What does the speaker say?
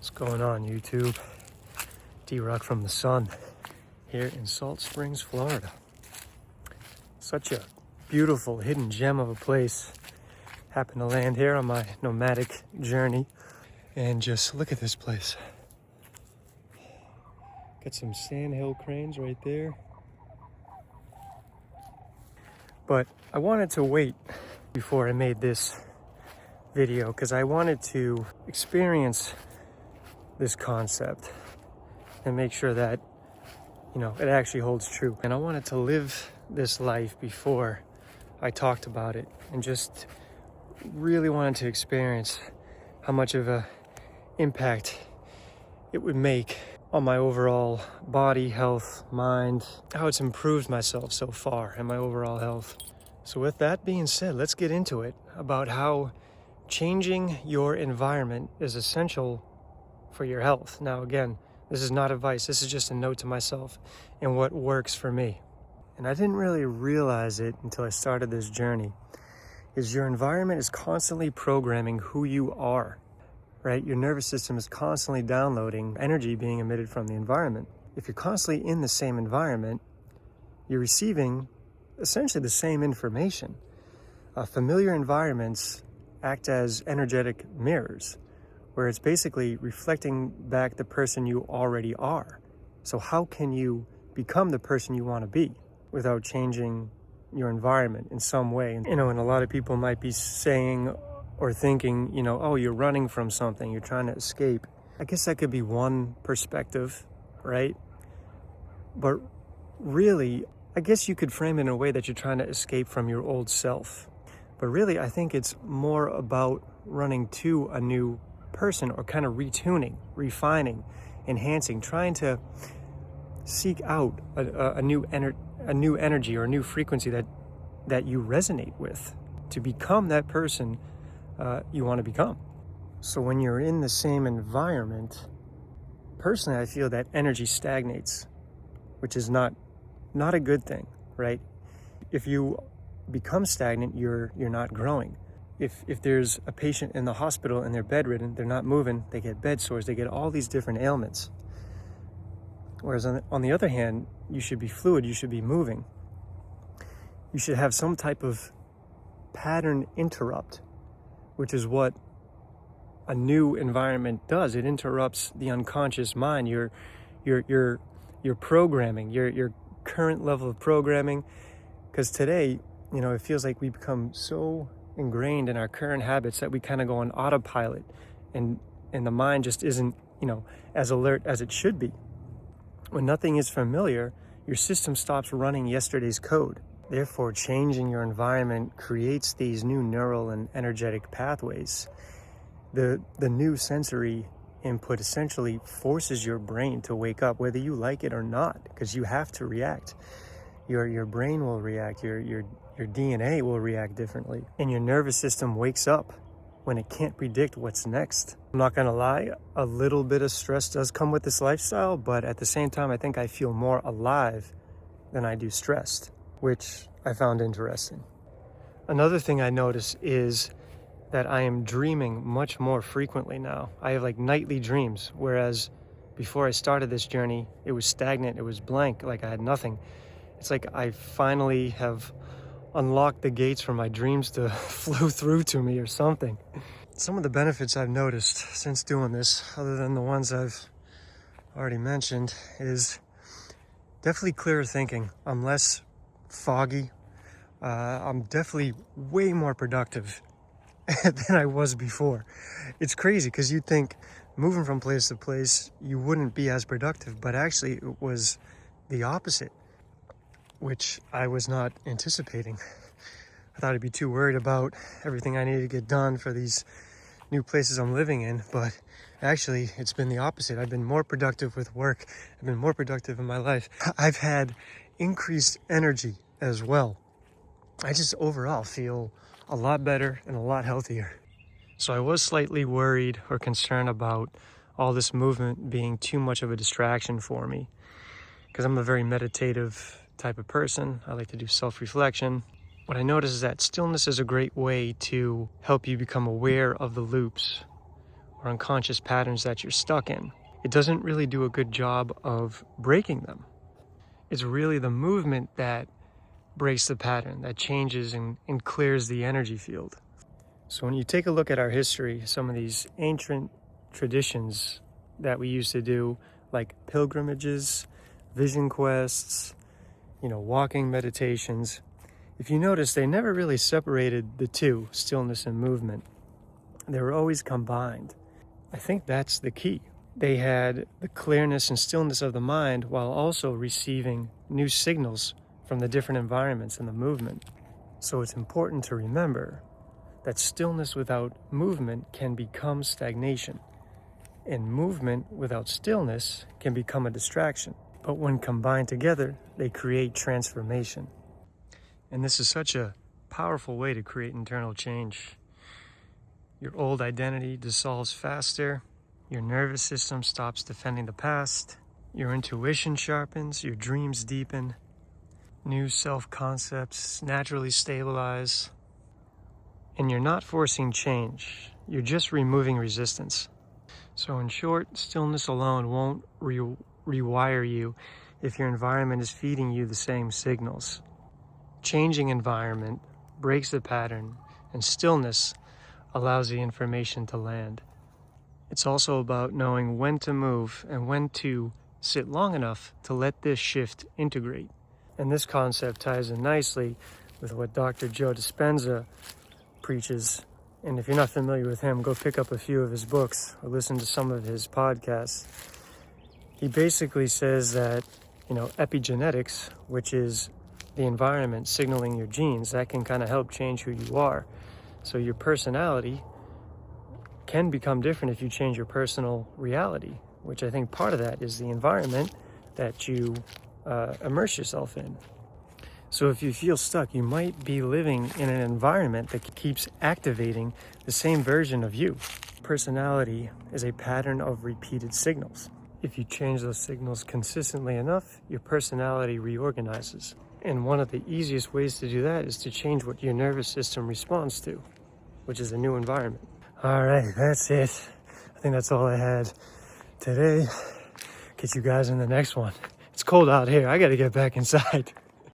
What's going on, YouTube? D-Rock from the sun here in Salt Springs, Florida. Such a beautiful hidden gem of a place. Happened to land here on my nomadic journey, and just look at this place. Got some sandhill cranes right there. But I wanted to wait before I made this video because I wanted to experience this concept and make sure that, it actually holds true. And I wanted to live this life before I talked about it, and just really wanted to experience how much of a impact it would make on my overall body, health, mind, how it's improved myself so far and my overall health. So with that being said, let's get into it about how changing your environment is essential for your health. Now, again, this is not advice. This is just a note to myself and what works for me. And I didn't really realize it until I started this journey, is your environment is constantly programming who you are, right? Your nervous system is constantly downloading energy being emitted from the environment. If you're constantly in the same environment, you're receiving essentially the same information. Familiar environments act as energetic mirrors, where it's basically reflecting back the person you already are. So how can you become the person you want to be without changing your environment in some way? And a lot of people might be saying or thinking, oh, you're running from something, you're trying to escape. I guess that could be one perspective, right? But really, I guess you could frame it in a way that you're trying to escape from your old self. But really, I think it's more about running to a new person, or kind of retuning, refining, enhancing, trying to seek out a new energy or a new frequency that you resonate with to become that person you want to become. So when you're in the same environment, personally, I feel that energy stagnates, which is not a good thing, right? If you become stagnant, you're not growing. If there's a patient in the hospital and they're bedridden, they're not moving, they get bed sores, they get all these different ailments. Whereas on the other hand, you should be fluid, you should be moving. You should have some type of pattern interrupt, which is what a new environment does. It interrupts the unconscious mind, your programming, your current level of programming. Because today, it feels like we become so ingrained in our current habits that we kind of go on autopilot, and the mind just isn't, as alert as it should be. When nothing is familiar, your system stops running yesterday's code. Therefore, changing your environment creates these new neural and energetic pathways. The new sensory input essentially forces your brain to wake up, whether you like it or not, because you have to react. Your brain will react, your DNA will react differently, and your nervous system wakes up when it can't predict what's next. I'm not gonna lie, a little bit of stress does come with this lifestyle, but at the same time, I think I feel more alive than I do stressed, which I found interesting. Another thing I notice is that I am dreaming much more frequently now. I have nightly dreams, whereas before I started this journey, it was stagnant, it was blank, like I had nothing. It's like I finally have unlocked the gates for my dreams to flow through to me or something. Some of the benefits I've noticed since doing this, other than the ones I've already mentioned, is definitely clearer thinking. I'm less foggy. I'm definitely way more productive than I was before. It's crazy because you'd think moving from place to place, you wouldn't be as productive, but actually it was the opposite, which I was not anticipating. I thought I'd be too worried about everything I needed to get done for these new places I'm living in, but actually it's been the opposite. I've been more productive with work. I've been more productive in my life. I've had increased energy as well. I just overall feel a lot better and a lot healthier. So I was slightly worried or concerned about all this movement being too much of a distraction for me, because I'm a very meditative type of person. I like to do self-reflection. What I notice is that stillness is a great way to help you become aware of the loops or unconscious patterns that you're stuck in. It doesn't really do a good job of breaking them. It's really the movement that breaks the pattern, that changes and clears the energy field. So when you take a look at our history, some of these ancient traditions that we used to do, like pilgrimages, vision quests, walking meditations, if you notice, they never really separated the two, stillness and movement. They were always combined. I think that's the key. They had the clearness and stillness of the mind while also receiving new signals from the different environments and the movement. So it's important to remember that stillness without movement can become stagnation, and movement without stillness can become a distraction. But when combined together, they create transformation. And this is such a powerful way to create internal change. Your old identity dissolves faster, your nervous system stops defending the past, your intuition sharpens, your dreams deepen, new self-concepts naturally stabilize, and you're not forcing change, you're just removing resistance. So in short, stillness alone won't rewire you if your environment is feeding you the same signals. Changing environment breaks the pattern, and stillness allows the information to land. It's also about knowing when to move and when to sit long enough to let this shift integrate. And this concept ties in nicely with what Dr. Joe Dispenza preaches. And if you're not familiar with him, go pick up a few of his books or listen to some of his podcasts. He basically says that, epigenetics, which is the environment signaling your genes, that can kind of help change who you are. So your personality can become different if you change your personal reality, which I think part of that is the environment that you immerse yourself in. So if you feel stuck, you might be living in an environment that keeps activating the same version of you. Personality is a pattern of repeated signals. If you change those signals consistently enough, your personality reorganizes. And one of the easiest ways to do that is to change what your nervous system responds to, which is a new environment. All right, that's it. I think that's all I had today. Get you guys in the next one. It's cold out here. I got to get back inside.